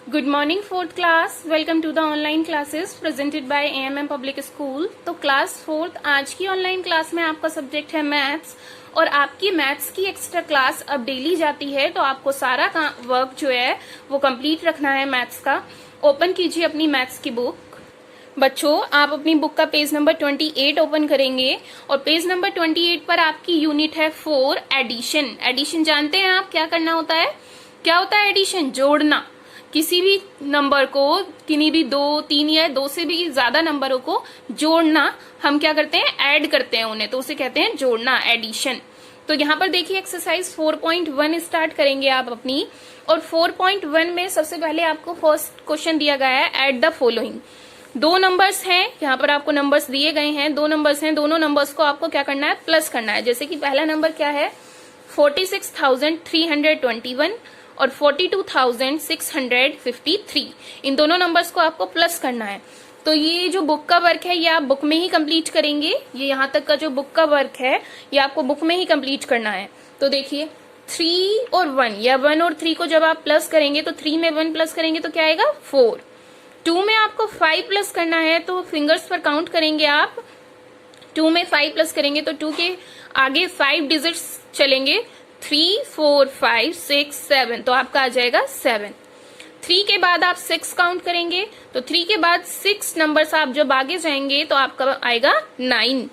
Good morning fourth class. Welcome to the online classes presented by AMM public school. तो class fourth आज की online class में आपका subject है maths और आपकी मैथ्स की एक्स्ट्रा क्लास अब डेली जाती है, तो आपको सारा वर्क जो है वो कंप्लीट रखना है मैथ्स का। ओपन कीजिए अपनी मैथ्स की बुक। बच्चों, आप अपनी बुक का पेज नंबर 28 ओपन करेंगे और पेज नंबर 28 पर आपकी यूनिट है 4 एडिशन। एडिशन जानते हैं आप क्या करना होता है? क्या होता है एडिशन? जोड़ना। किसी भी नंबर को, किन्हीं भी 2, 3 या 2 से भी ज्यादा नंबरों को जोड़ना, हम क्या करते हैं? ऐड करते हैं उन्हें, तो उसे कहते हैं जोड़ना, एडिशन। तो यहाँ पर देखिए एक्सरसाइज 4.1 स्टार्ट करेंगे आप अपनी। और 4.1 में सबसे पहले आपको फर्स्ट क्वेश्चन दिया गया है, ऐड द फॉलोइंग। 2 नंबर्स हैं, यहाँ पर आपको नंबर्स दिए गए हैं, 2 नंबर्स हैं, दोनों नंबर्स को आपको क्या करना है? प्लस करना है। जैसे कि पहला नंबर क्या है? 46,321 और 42,653। इन दोनों नंबर्स को आपको प्लस करना है। तो ये जो बुक का वर्क है ये आप बुक में ही कंप्लीट करेंगे। ये यहाँ तक का जो बुक का वर्क है ये आपको बुक में ही कंप्लीट करना है। तो देखिए 3 और 1 या 1 और 3 को जब आप प्लस करेंगे तो 3 में 1 प्लस करेंगे तो क्या आएगा? 4। 2 में आपको 5 प्लस करना है, तो फिंगर्स पर काउंट करेंगे आप। 2 में 5 प्लस करेंगे तो 2 के आगे 5 डिजिट्स चलेंगे, 3, 4, 5, 6, 7, तो आपका आ जाएगा 7। 3 के बाद आप 6 काउंट करेंगे, तो 3 के बाद 6 नंबर्स आप जब आगे जाएंगे तो आपका आएगा 9।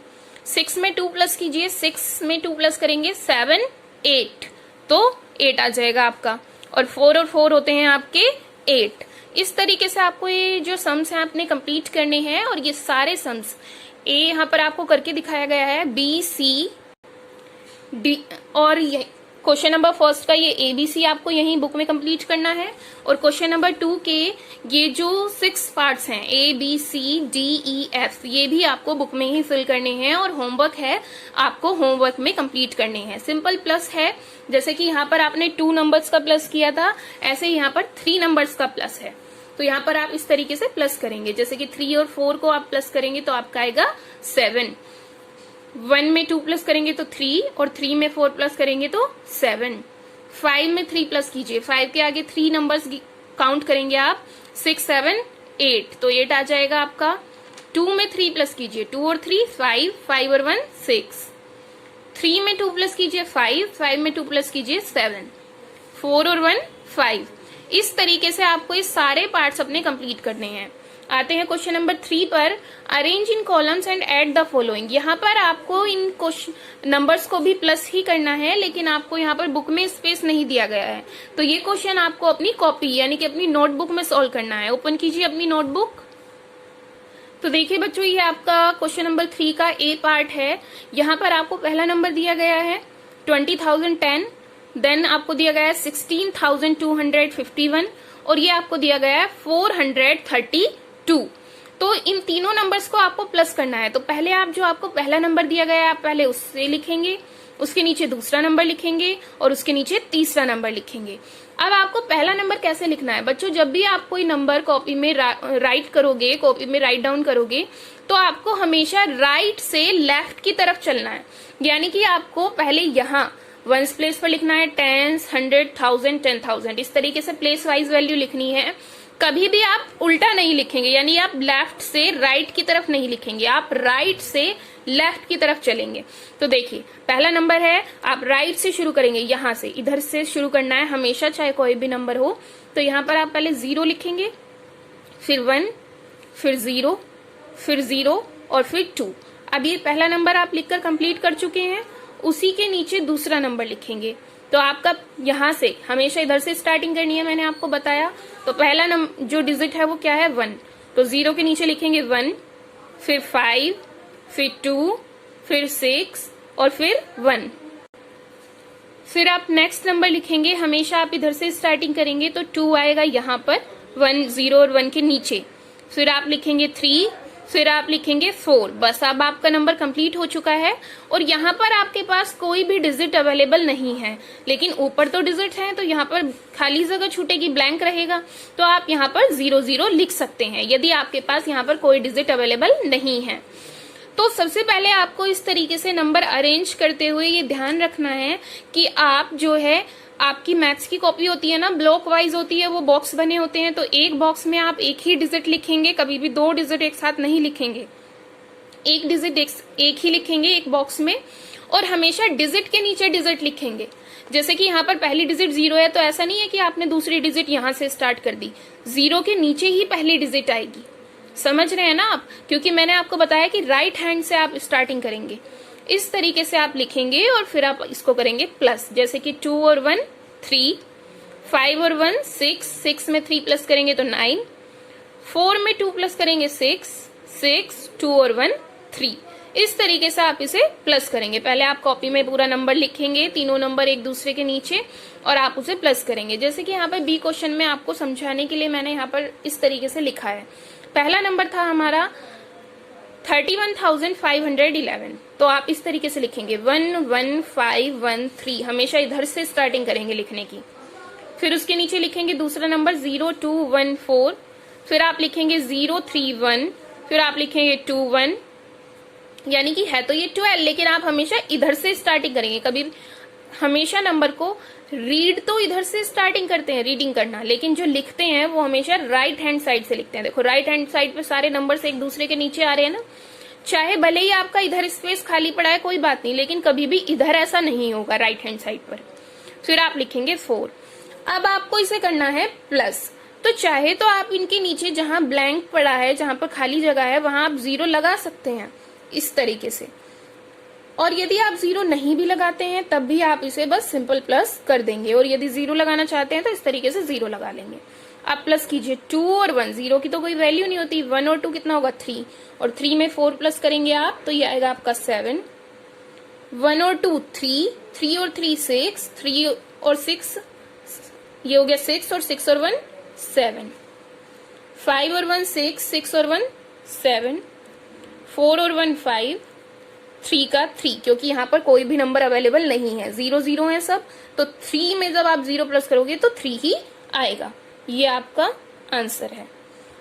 6 में 2 प्लस कीजिए, 6 में 2 प्लस करेंगे 7, 8, तो 8 आ जाएगा आपका। और 4 और 4 होते हैं आपके 8। इस तरीके से आपको ये जो सम्स हैं आपने कंप्लीट करने हैं। और ये सारे सम्स ए यहाँ पर आपको करके दिखाया गया है, बी, सी, डी, और ये क्वेश्चन नंबर फर्स्ट का ये ABC आपको यहीं बुक में कंप्लीट करना है। और क्वेश्चन नंबर 2 के ये जो 6 पार्ट्स हैं ABCDEF, ये भी आपको बुक में ही फिल करने हैं और होमवर्क है आपको होमवर्क में कंप्लीट करने हैं। सिंपल प्लस है, जैसे कि यहाँ पर आपने 2 नंबर्स का प्लस किया था, ऐसे यहाँ पर 3 नंबर्स का प्लस है। तो यहाँ पर आप इस तरीके से प्लस करेंगे, जैसे कि 3 और 4 को आप प्लस करेंगे तो आपका आएगा 7। 1 में 2 प्लस करेंगे तो 3 और 3 में 4 प्लस करेंगे तो 7। 5 में 3 प्लस कीजिए, 5 के आगे 3 नंबर्स काउंट करेंगे आप, 6, 7, 8, तो 8 आ जाएगा आपका। 2 में 3 प्लस कीजिए, 2 और 3 5, 5 और 1 6। 3 में 2 प्लस कीजिए 5, 5 में 2 प्लस कीजिए 7, 4 और 1 5। इस तरीके से आपको ये सारे पार्ट्स अपने कंप्लीट करने हैं। आते हैं क्वेश्चन नंबर 3 पर, arrange in columns and add the following. यहाँ पर आपको इन नंबर्स को भी प्लस ही करना है, लेकिन आपको यहाँ पर बुक में स्पेस नहीं दिया गया है, तो ये क्वेश्चन आपको अपनी कॉपी यानी कि अपनी नोटबुक में सॉल्व करना है। ओपन कीजिए अपनी नोटबुक। तो देखिए बच्चों, ये आपका क्वेश्चन नंबर 3 का ए पार्ट है। यहाँ पर आपको पहला नंबर दिया गया है 20,010, देन आपको दिया गया है 16,251 और ये आपको दिया गया है 432। तो इन तीनों नंबर्स को आपको प्लस करना है। तो पहले आप जो आपको पहला नंबर दिया गया है आप पहले उससे लिखेंगे, उसके नीचे दूसरा नंबर लिखेंगे और उसके नीचे तीसरा नंबर लिखेंगे। अब आपको पहला नंबर कैसे लिखना है बच्चों? जब भी आप कोई नंबर कॉपी में राइट करोगे, कॉपी में राइट डाउन करोगे, तो आपको हमेशा राइट से लेफ्ट की तरफ चलना है। यानी कि आपको पहले यहाँ 1s प्लेस पर लिखना है, 10s, 100, 1000, 10,000, इस तरीके से प्लेस वाइज वैल्यू लिखनी है। कभी भी आप उल्टा नहीं लिखेंगे, यानी आप लेफ्ट से राइट की तरफ नहीं लिखेंगे, आप राइट से लेफ्ट की तरफ चलेंगे। तो देखिए पहला नंबर है, आप राइट से शुरू करेंगे, यहाँ से इधर से शुरू करना है हमेशा, चाहे कोई भी नंबर हो। तो यहाँ पर आप पहले 0 लिखेंगे, फिर 1, फिर 0, फिर 0 और फिर 2। अब ये पहला नंबर आप लिखकर कंप्लीट कर चुके हैं, उसी के नीचे दूसरा नंबर लिखेंगे। तो आपका यहाँ से हमेशा इधर से स्टार्टिंग करनी है, मैंने आपको बताया। तो पहला नंबर जो डिजिट है वो क्या है? 1। तो 0 के नीचे लिखेंगे 1, फिर 5, फिर 2, फिर 6 और फिर 1। फिर आप नेक्स्ट नंबर लिखेंगे, हमेशा आप इधर से स्टार्टिंग करेंगे, तो 2 आएगा यहाँ पर 1, 0 और 1 के नीचे। फिर आप लिखेंगे 3, फिर आप लिखेंगे 4। बस अब आपका नंबर कंप्लीट हो चुका है। और यहाँ पर आपके पास कोई भी डिजिट अवेलेबल नहीं है, लेकिन ऊपर तो डिजिट है, तो यहाँ पर खाली जगह छूटेगी, ब्लैंक रहेगा, तो आप यहाँ पर 0, 0 लिख सकते हैं यदि आपके पास यहाँ पर कोई डिजिट अवेलेबल नहीं है। तो सबसे पहले आपको इस तरीके से नंबर अरेंज करते हुए ये ध्यान रखना है कि आप जो है आपकी मैथ्स की कॉपी होती है ना, ब्लॉक वाइज होती है, वो बॉक्स बने होते हैं, तो एक बॉक्स में आप एक ही डिजिट लिखेंगे, कभी भी 2 डिजिट एक साथ नहीं लिखेंगे, एक डिजिट एक ही लिखेंगे एक बॉक्स में, और हमेशा डिजिट के नीचे डिजिट लिखेंगे। जैसे कि यहाँ पर पहली डिजिट 0 है, तो ऐसा नहीं है कि आपने दूसरी डिजिट यहाँ से स्टार्ट कर दी, 0 के नीचे ही पहली डिजिट आएगी। समझ रहे हैं ना आप, क्योंकि मैंने आपको बताया कि राइट हैंड से आप स्टार्टिंग करेंगे। इस तरीके से आप लिखेंगे और फिर आप इसको करेंगे प्लस, जैसे कि 2 और 1 3, 5 और 1 6, 6 में 3 प्लस करेंगे तो 9, 4 में 2 प्लस करेंगे 6, 6, 2 और 1 3। इस तरीके से आप इसे प्लस करेंगे। पहले आप कॉपी में पूरा नंबर लिखेंगे, तीनों नंबर एक दूसरे के नीचे, और आप उसे प्लस करेंगे। जैसे कि यहाँ पर बी क्वेश्चन में आपको समझाने के लिए मैंने यहाँ पर इस तरीके से लिखा है। पहला नंबर था हमारा 31,511, तो आप इस तरीके से लिखेंगे 11513, हमेशा इधर से स्टार्टिंग करेंगे लिखने की। फिर उसके नीचे लिखेंगे दूसरा नंबर 0214, फिर आप लिखेंगे 031, फिर आप लिखेंगे 21, यानी कि है तो ये 12, लेकिन आप हमेशा इधर से स्टार्टिंग करेंगे। कभी हमेशा नंबर को रीड तो इधर से स्टार्टिंग करते हैं, रीडिंग करना, लेकिन जो लिखते हैं वो हमेशा राइट हैंड साइड से लिखते हैं। देखो राइट हैंड साइड पे सारे नंबर्स एक दूसरे के नीचे आ रहे हैं ना, चाहे भले ही आपका इधर स्पेस खाली पड़ा है कोई बात नहीं, लेकिन कभी भी इधर ऐसा नहीं होगा राइट हैंड साइड पर। फिर आप लिखेंगे 4। अब आपको इसे करना है प्लस, तो चाहे तो आप इनके नीचे जहां ब्लैंक पड़ा है, जहां पर खाली जगह है, वहां आप 0 लगा सकते हैं इस तरीके से। और यदि आप 0 नहीं भी लगाते हैं तब भी आप इसे बस सिंपल प्लस कर देंगे, और यदि 0 लगाना चाहते हैं तो इस तरीके से 0 लगा लेंगे। आप प्लस कीजिए 2 और 1, 0 की तो कोई वैल्यू नहीं होती, 1 और 2 कितना होगा 3, और 3 में 4 प्लस करेंगे आप तो ये आएगा आपका 7, 1 और 2 3, 3 और 3 6, 3 और 6 ये हो गया 6, और 6 और 1 7, 5 और 1 6, 6 और 1 7, 4 और 1 5, 3 का 3, क्योंकि यहाँ पर कोई भी नंबर अवेलेबल नहीं है, 0 0 है सब, तो 3 में जब आप 0 प्लस करोगे तो 3 ही आएगा। ये आपका आंसर है।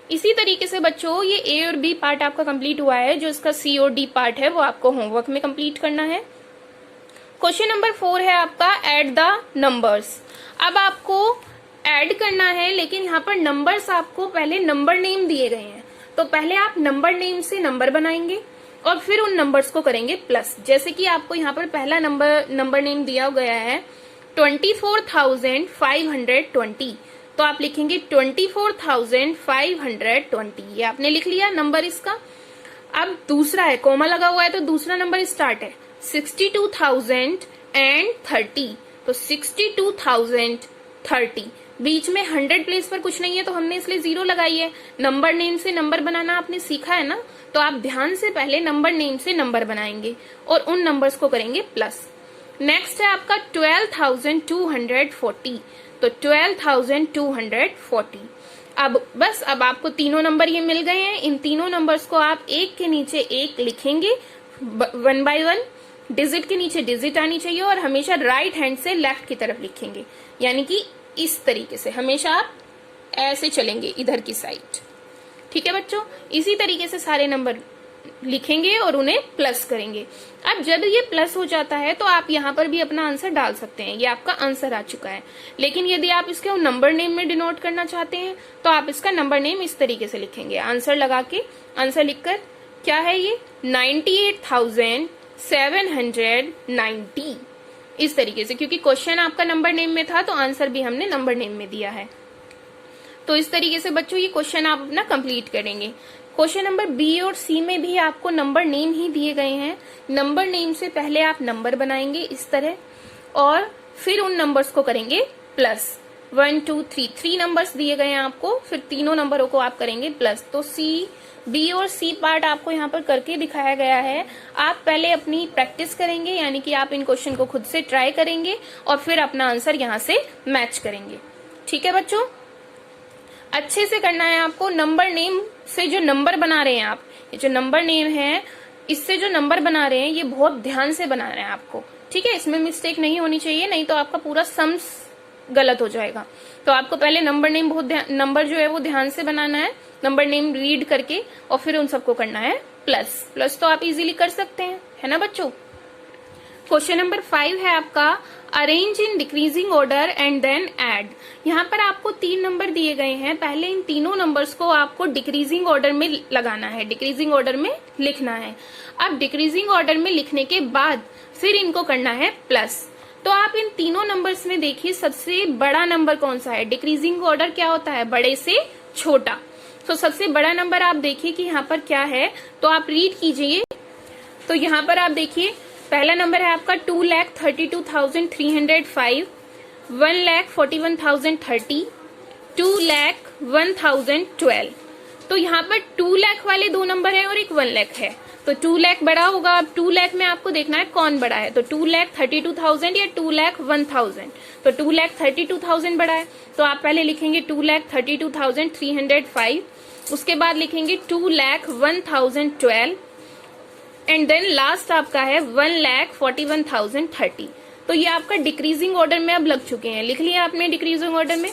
इसी तरीके से बच्चों ये ए और बी पार्ट आपका कंप्लीट हुआ है, जो इसका सी और डी पार्ट है वो आपको होमवर्क में कंप्लीट करना है। क्वेश्चन नंबर 4 है आपका ऐड द नंबर्स। अब आपको ऐड करना है, लेकिन यहाँ पर नंबर्स आपको पहले नंबर नेम दिए गए हैं, तो पहले आप नंबर नेम से नंबर बनाएंगे और फिर उन नंबर्स को करेंगे प्लस। जैसे कि आपको यहाँ पर पहला नंबर नेम दिया गया है 24,520, तो आप लिखेंगे 24,520, ये आपने लिख लिया नंबर इसका। अब दूसरा है, कोमा लगा हुआ है तो दूसरा नंबर स्टार्ट है 62,030, तो 62,030, बीच में 100 प्लेस पर कुछ नहीं है तो हमने इसलिए 0 लगाई है। नंबर नेम से नंबर बनाना आपने सीखा है ना, तो आप ध्यान से पहले नंबर नेम से नंबर बनाएंगे और उन नंबर्स को करेंगे प्लस। नेक्स्ट है आपका 12,240, तो 12,240। अब बस अब आपको तीनों नंबर ये मिल गए हैं, इन तीनों नंबर्स को आप एक के नीचे एक लिखेंगे 1 बाय 1, डिजिट के नीचे डिजिट आनी चाहिए, और हमेशा राइट हैंड से लेफ्ट की तरफ लिखेंगे, यानी कि इस तरीके से हमेशा आप ऐसे चलेंगे इधर की साइड। ठीक है बच्चों, इसी तरीके से सारे नंबर लिखेंगे और उन्हें प्लस करेंगे। अब जब ये प्लस हो जाता है तो आप यहाँ पर भी अपना आंसर डाल सकते हैं, ये आपका आंसर आ चुका है। लेकिन यदि आप इसके नंबर नेम में डिनोट करना चाहते हैं तो आप इसका नंबर नेम इस तरीके से लिखेंगे, आंसर लगा के, आंसर लिखकर, क्या है ये 98,790, इस तरीके से, क्योंकि क्वेश्चन आपका नंबर नेम में था तो आंसर भी हमने नंबर नेम में दिया है। तो इस तरीके से बच्चों ये क्वेश्चन आप अपना कंप्लीट करेंगे। क्वेश्चन नंबर बी और सी में भी आपको नंबर नेम ही दिए गए हैं। नंबर नेम से पहले आप नंबर बनाएंगे इस तरह, और फिर उन नंबर्स को करेंगे प्लस। 1 2 3 3 नंबर्स दिए गए हैं आपको, फिर तीनों नंबरों को आप करेंगे प्लस। तो सी, बी और सी पार्ट आपको यहाँ पर करके दिखाया गया है। आप पहले अपनी प्रैक्टिस करेंगे, यानी कि आप इन क्वेश्चन को खुद से ट्राई करेंगे और फिर अपना आंसर यहाँ से मैच करेंगे। ठीक है बच्चों, अच्छे से करना है आपको। नंबर नेम से जो नंबर बना रहे हैं आप, ये जो नंबर नेम है इससे जो नंबर बना रहे हैं ये बहुत ध्यान से बना रहे हैं आपको। ठीक है, इसमें मिस्टेक नहीं होनी चाहिए, नहीं तो आपका पूरा सम्स गलत हो जाएगा। तो आपको पहले नंबर नेम नंबर जो है वो ध्यान से बनाना है, नंबर नेम रीड करके, और फिर उन सबको करना है प्लस। प्लस तो आप इजीली कर सकते हैं, है ना बच्चों। क्वेश्चन नंबर 5 है आपका arrange in decreasing order and then add. यहाँ पर आपको 3 नंबर दिए गए हैं, पहले इन तीनों नंबर्स को आपको डिक्रीजिंग ऑर्डर में लगाना है, डिक्रीजिंग ऑर्डर में लिखना है। अब डिक्रीजिंग ऑर्डर में लिखने के बाद फिर इनको करना है प्लस। तो आप इन तीनों नंबर्स में देखिए सबसे बड़ा नंबर कौन सा है। डिक्रीजिंग ऑर्डर क्या होता है, बड़े से छोटा। तो सबसे बड़ा नंबर आप देखिए कि यहाँ पर क्या है, तो आप रीड कीजिए। तो यहाँ पर आप देखिए पहला नंबर है आपका 2,32,305, 1,41,030, 2,01,012। तो यहाँ पर 2 लाख वाले 2 नंबर है और एक 1 लाख है। तो 2 लाख बड़ा होगा। अब 2 लाख में आपको देखना है कौन बड़ा है, तो 2,32,000 या 2,01,000। तो 2,32,000 बड़ा है, तो आप पहले लिखेंगे 2,32,305, उसके बाद लिखेंगे 2,01,012 एंड देन लास्ट आपका है 1,41,030। तो ये आपका डिक्रीजिंग ऑर्डर में अब लग चुके हैं, लिख लिया आपने डिक्रीजिंग ऑर्डर में।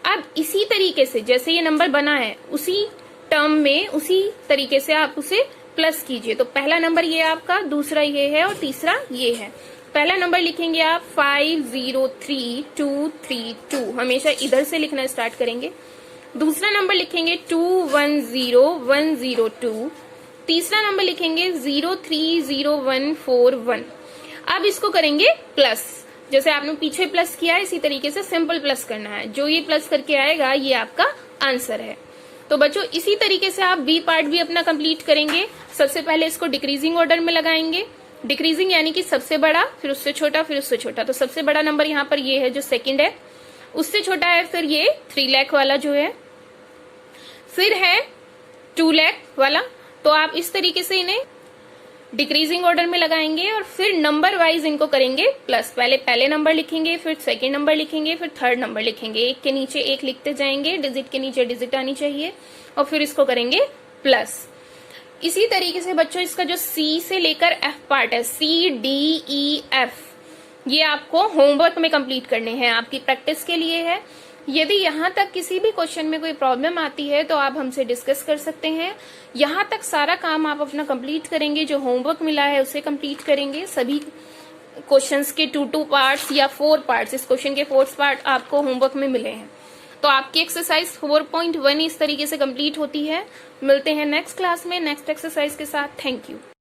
अब इसी तरीके से जैसे ये नंबर बना है उसी टर्म में उसी तरीके से आप उसे प्लस कीजिए। तो पहला नंबर ये आपका, दूसरा ये है और तीसरा ये है। पहला नंबर लिखेंगे आप 503,232, हमेशा इधर से लिखना स्टार्ट करेंगे। दूसरा नंबर लिखेंगे 210,102, तीसरा नंबर लिखेंगे 030141। अब इसको करेंगे प्लस, जैसे आपने पीछे प्लस किया इसी तरीके से सिंपल प्लस करना है। जो ये प्लस करके आएगा ये आपका आंसर है। तो बच्चों इसी तरीके से आप बी पार्ट भी अपना कंप्लीट करेंगे। सबसे पहले इसको डिक्रीजिंग ऑर्डर में लगाएंगे, डिक्रीजिंग यानी कि सबसे बड़ा, फिर उससे छोटा, फिर उससे छोटा। तो सबसे बड़ा नंबर यहाँ पर ये है जो सेकंड है, उससे छोटा है फिर ये 3 लाख वाला जो है, फिर है 2 लाख वाला। तो आप इस तरीके से इन्हें डिक्रीजिंग ऑर्डर में लगाएंगे और फिर नंबर वाइज इनको करेंगे प्लस। पहले नंबर लिखेंगे, फिर सेकंड नंबर लिखेंगे, फिर थर्ड नंबर लिखेंगे, एक के नीचे एक लिखते जाएंगे, डिजिट के नीचे डिजिट आनी चाहिए और फिर इसको करेंगे प्लस। इसी तरीके से बच्चों इसका जो सी से लेकर एफ पार्ट है, CDEF, ये आपको होमवर्क में कंप्लीट करने हैं, आपकी प्रैक्टिस के लिए है। यदि यहाँ तक किसी भी क्वेश्चन में कोई प्रॉब्लम आती है तो आप हमसे डिस्कस कर सकते हैं। यहाँ तक सारा काम आप अपना कंप्लीट करेंगे, जो होमवर्क मिला है उसे कंप्लीट करेंगे। सभी क्वेश्चंस के 2 पार्ट्स या 4 पार्ट्स, इस क्वेश्चन के 4 पार्ट आपको होमवर्क में मिले हैं। तो आपकी एक्सरसाइज 4.1 इस तरीके से कंप्लीट होती है। मिलते हैं नेक्स्ट क्लास में नेक्स्ट एक्सरसाइज के साथ। Thank you.